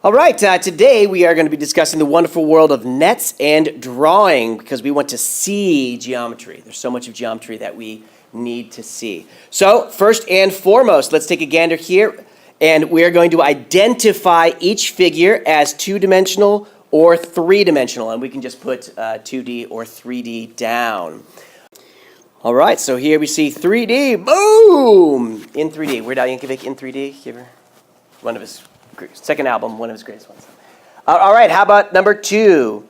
All right, today we are going to be discussing the wonderful world of nets and drawing because we want to see geometry. There's so much of geometry that we need to see. So first and foremost, let's take a gander here, and we are going to identify each figure as two-dimensional or three-dimensional, and we can just put 2D or 3D down. All right, so here we see 3D, boom, in 3D. Weird Al Yankovic in 3D, one of his second album, one of his greatest ones. All right, how about number 2?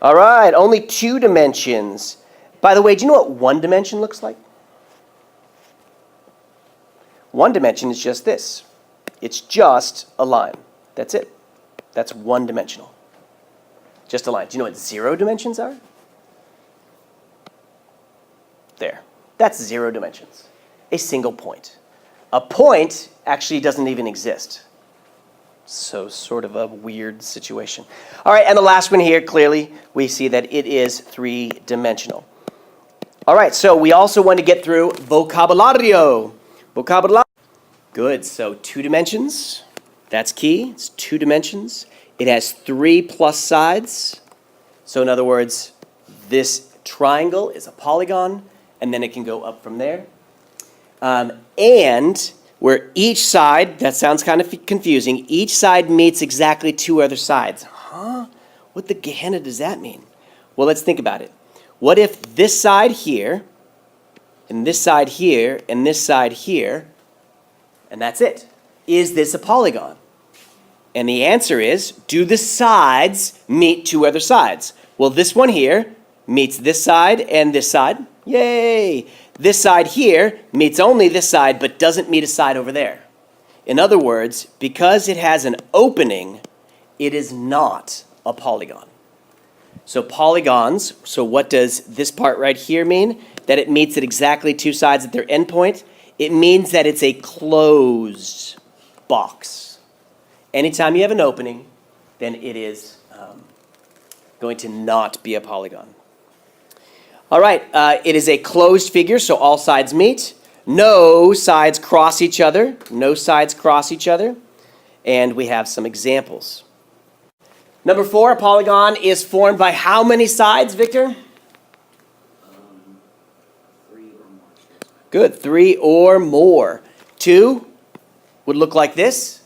All right, only 2 dimensions. By the way, do you know what 1 dimension looks like? 1 dimension is just this. It's just a line. That's it. That's 1-dimensional. Just a line. Do you know what 0 dimensions are? There. That's 0 dimensions. A single point. A point actually doesn't even exist. So sort of a weird situation. All right, and the last one here, clearly, we see that it is 3-dimensional. All right, so we also want to get through vocabulario. Good, so 2 dimensions. That's key. It's 2 dimensions. It has 3 plus sides. So in other words, this triangle is a polygon, and then it can go up from there. And where each side, that sounds kind of confusing, each side meets exactly 2 other sides. Huh? What the Gehenna does that mean? Well, let's think about it. What if this side here, and this side here, and this side here, and that's it? Is this a polygon? And the answer is, do the sides meet 2 other sides? Well, this one here meets this side and this side. Yay! This side here meets only this side, but doesn't meet a side over there. In other words, because it has an opening, it is not a polygon. So polygons, so what does this part right here mean? That it meets at exactly 2 sides at their endpoint. It means that it's a closed box. Anytime you have an opening, then it is going to not be a polygon. All right, it is a closed figure, so all sides meet. No sides cross each other. No sides cross each other. And we have some examples. Number 4, a polygon is formed by how many sides, Victor? 3 or more. Good, 3 or more. 2 would look like this,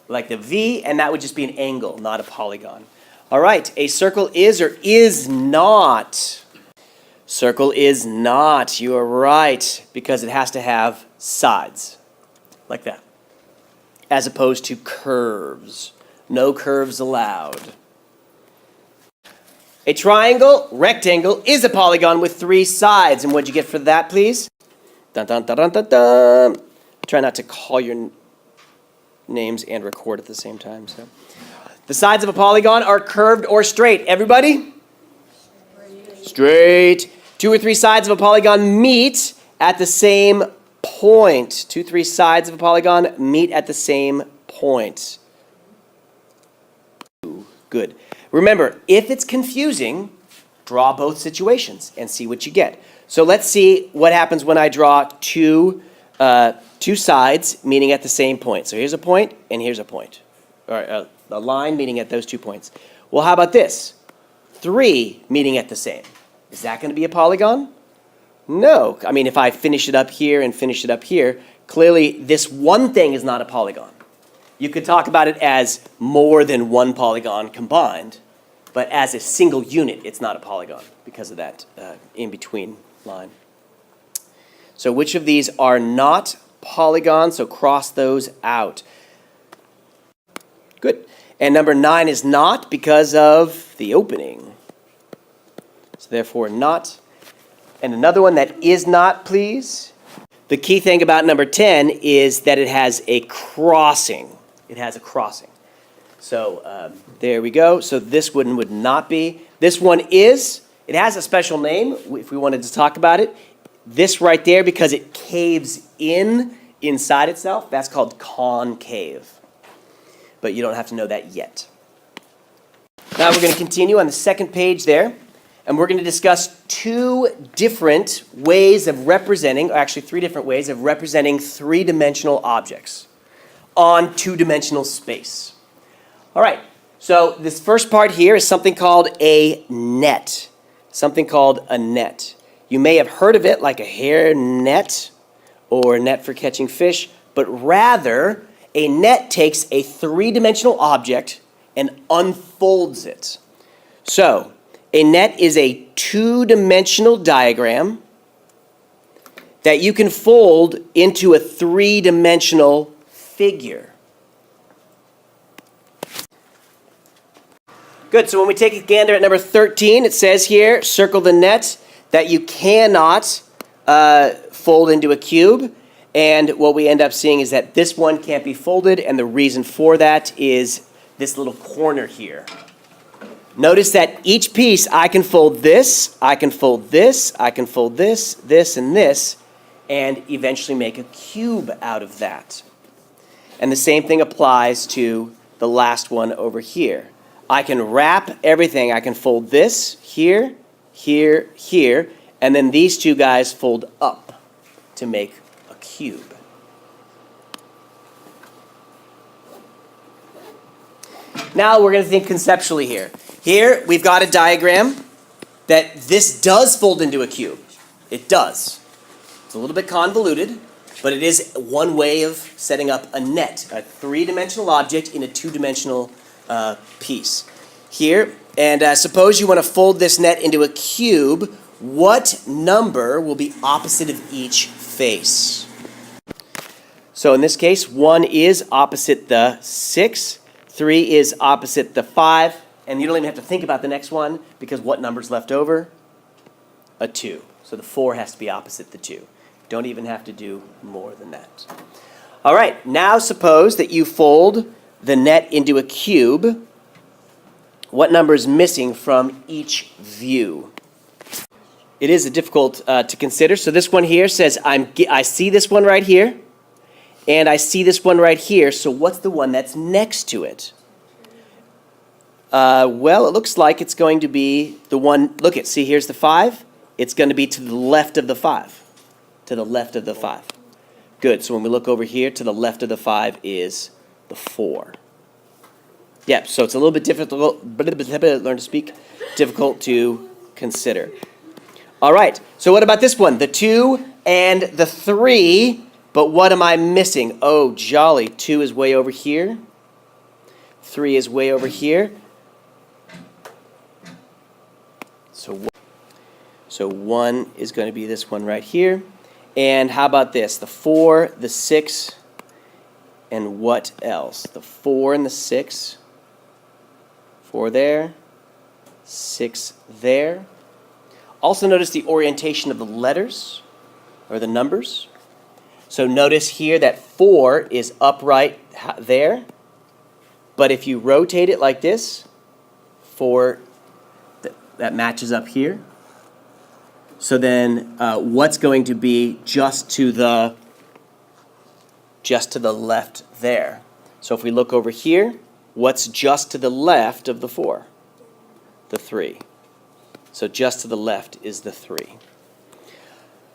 like the V, and that would just be an angle, not a polygon. All right, a circle is or is not. Circle is not, you are right, because it has to have sides, like that, as opposed to curves. No curves allowed. A triangle, rectangle, is a polygon with 3 sides. And what'd you get for that, please? Dun, dun, dun, dun, dun, dun. Try not to call your names and record at the same time. So, the sides of a polygon are curved or straight. Everybody? Straight. 2 or 3 sides of a polygon meet at the same point. 2, 3 sides of a polygon meet at the same point. Good. Remember, if it's confusing, draw both situations and see what you get. So let's see what happens when I draw 2 sides meeting at the same point. So here's a point and here's a point. Or a line meeting at those 2 points. Well, how about this? 3 meeting at the same. Is that going to be a polygon? No. I mean, if I finish it up here and finish it up here, clearly this one thing is not a polygon. You could talk about it as more than 1 polygon combined, but as a single unit, it's not a polygon because of that in-between line. So which of these are not polygons? So cross those out. Good. And number 9 is not because of the opening. So therefore not. And another one that is not, please. The key thing about number 10 is that it has a crossing. It has a crossing. So there we go. So this one would not be. This one is. It has a special name if we wanted to talk about it. This right there, because it caves inside itself, that's called concave. But you don't have to know that yet. Now we're going to continue on the second page there. And we're going to discuss 2 different ways of representing, or actually 3 different ways of representing 3-dimensional objects. on two-dimensional space. All right, so this first part here is something called a net. Something called a net. You may have heard of it like a hair net or a net for catching fish, but rather a net takes a three-dimensional object and unfolds it. So, a net is a two-dimensional diagram that you can fold into a three-dimensional figure. Good, so when we take a gander at number 13, it says here, circle the net that you cannot fold into a cube. And what we end up seeing is that this one can't be folded, and the reason for that is this little corner here. Notice that each piece, I can fold this, I can fold this, I can fold this, this, and this, and eventually make a cube out of that. And the same thing applies to the last one over here. I can wrap everything. I can fold this here, here, here, and then these two guys fold up to make a cube. Now we're going to think conceptually here. Here we've got a diagram that this does fold into a cube. It does. It's a little bit convoluted, but it is one way of setting up a net, a three-dimensional object in a two-dimensional piece. Here, and suppose you want to fold this net into a cube, what number will be opposite of each face? So in this case, 1 is opposite the 6, 3 is opposite the 5, and you don't even have to think about the next one because what number's left over? A 2. So the 4 has to be opposite the 2. Don't even have to do more than that. All right, now suppose that you fold the net into a cube. What number is missing from each view? It is difficult to consider. So this one here says I see this one right here, and I see this one right here. So what's the one that's next to it? Well, it looks like it's going to be the one. Look at, see, here's the 5. It's going to be to the left of the 5. To the left of the 5. Good. So when we look over here, to the left of the 5 is the 4. Yeah, so it's a little bit difficult, learn to speak, difficult to consider. All right, so what about this one? The 2 and the 3, but what am I missing? Oh, jolly, 2 is way over here. 3 is way over here. So 1 is going to be this one right here. And how about this? The 4, the 6, and what else? The 4 and the 6. 4 there, 6 there. Also notice the orientation of the letters, or the numbers. So notice here that 4 is upright there, but if you rotate it like this, 4, that matches up here. So then what's going to be just to the left there? So if we look over here, what's just to the left of the 4? The 3. So just to the left is the 3.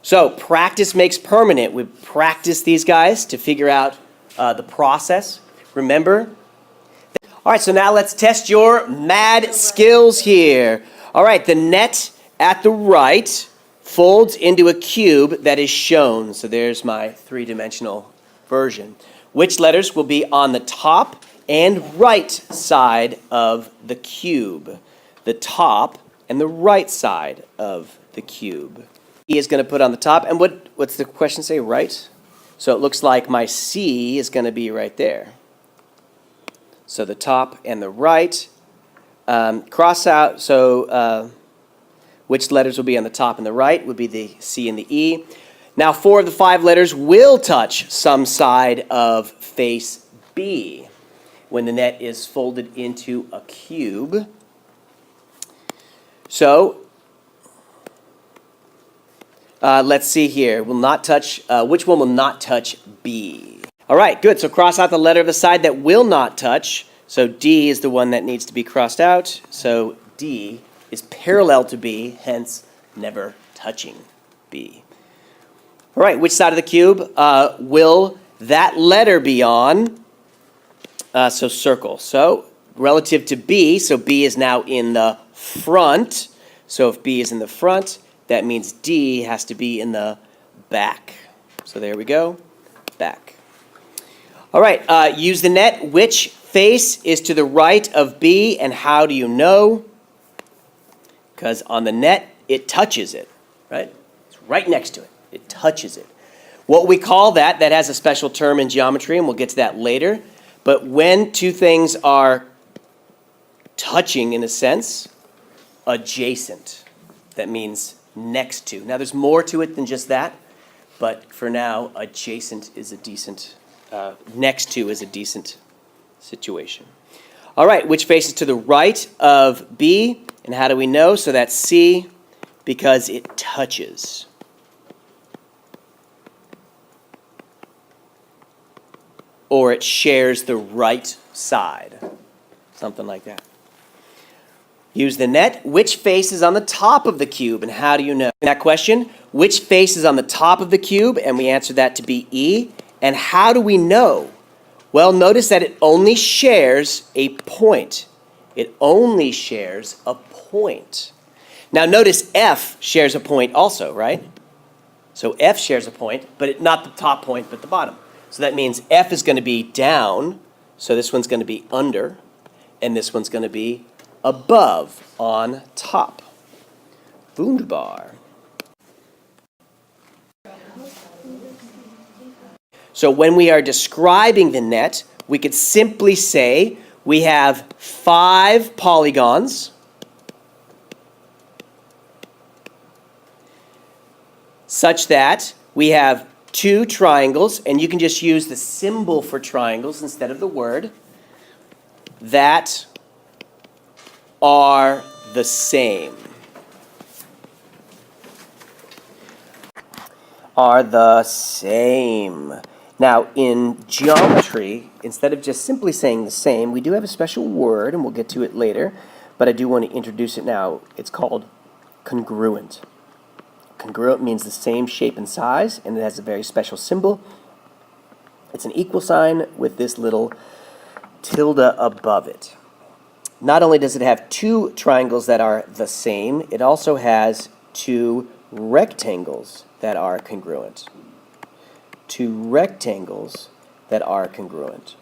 So practice makes permanent. We practice these guys to figure out the process. Remember? All right, so now let's test your mad skills here. All right, the net at the right folds into a cube that is shown. So there's my three-dimensional version. Which letters will be on the top and right side of the cube? The top and the right side of the cube. E is going to put on the top. And what's the question say, right? So it looks like my C is going to be right there. So the top and the right. Cross out, so which letters will be on the top and the right would be the C and the E. Now 4 of the 5 letters will touch some side of face B when the net is folded into a cube. So let's see here. Will not touch. Which one will not touch B? All right, good. So cross out the letter of the side that will not touch. So D is the one that needs to be crossed out. So D is parallel to B, hence never touching B. All right, which side of the cube will that letter be on? So circle. So relative to B, so B is now in the front. So if B is in the front, that means D has to be in the back. So there we go, back. All right, use the net. Which face is to the right of B, and how do you know? Because on the net, it touches it, right? It's right next to it. It touches it. What we call that has a special term in geometry, and we'll get to that later. But when two things are touching, in a sense, adjacent, that means next to. Now, there's more to it than just that, but for now, adjacent is a decent, next to is a decent situation. All right, which faces to the right of B, and how do we know? So that's C, because it touches. Or it shares the right side, something like that. Use the net. Which face is on the top of the cube, and how do you know? That question, which face is on the top of the cube, and we answer that to be E, and how do we know? Well, notice that it only shares a point. It only shares a point. Now notice F shares a point also, right? So F shares a point, but not the top point, but the bottom. So that means F is going to be down, so this one's going to be under, and this one's going to be above, on top. Wunderbar. So when we are describing the net, we could simply say we have 5 polygons such that we have 2 triangles, and you can just use the symbol for triangles instead of the word, that are the same. Are the same. Now, in geometry, instead of just simply saying the same, we do have a special word, and we'll get to it later, but I do want to introduce it now. It's called congruent. Congruent means the same shape and size, and it has a very special symbol. It's an equal sign with this little tilde above it. Not only does it have 2 triangles that are the same, it also has 2 rectangles that are congruent. 2 rectangles that are congruent.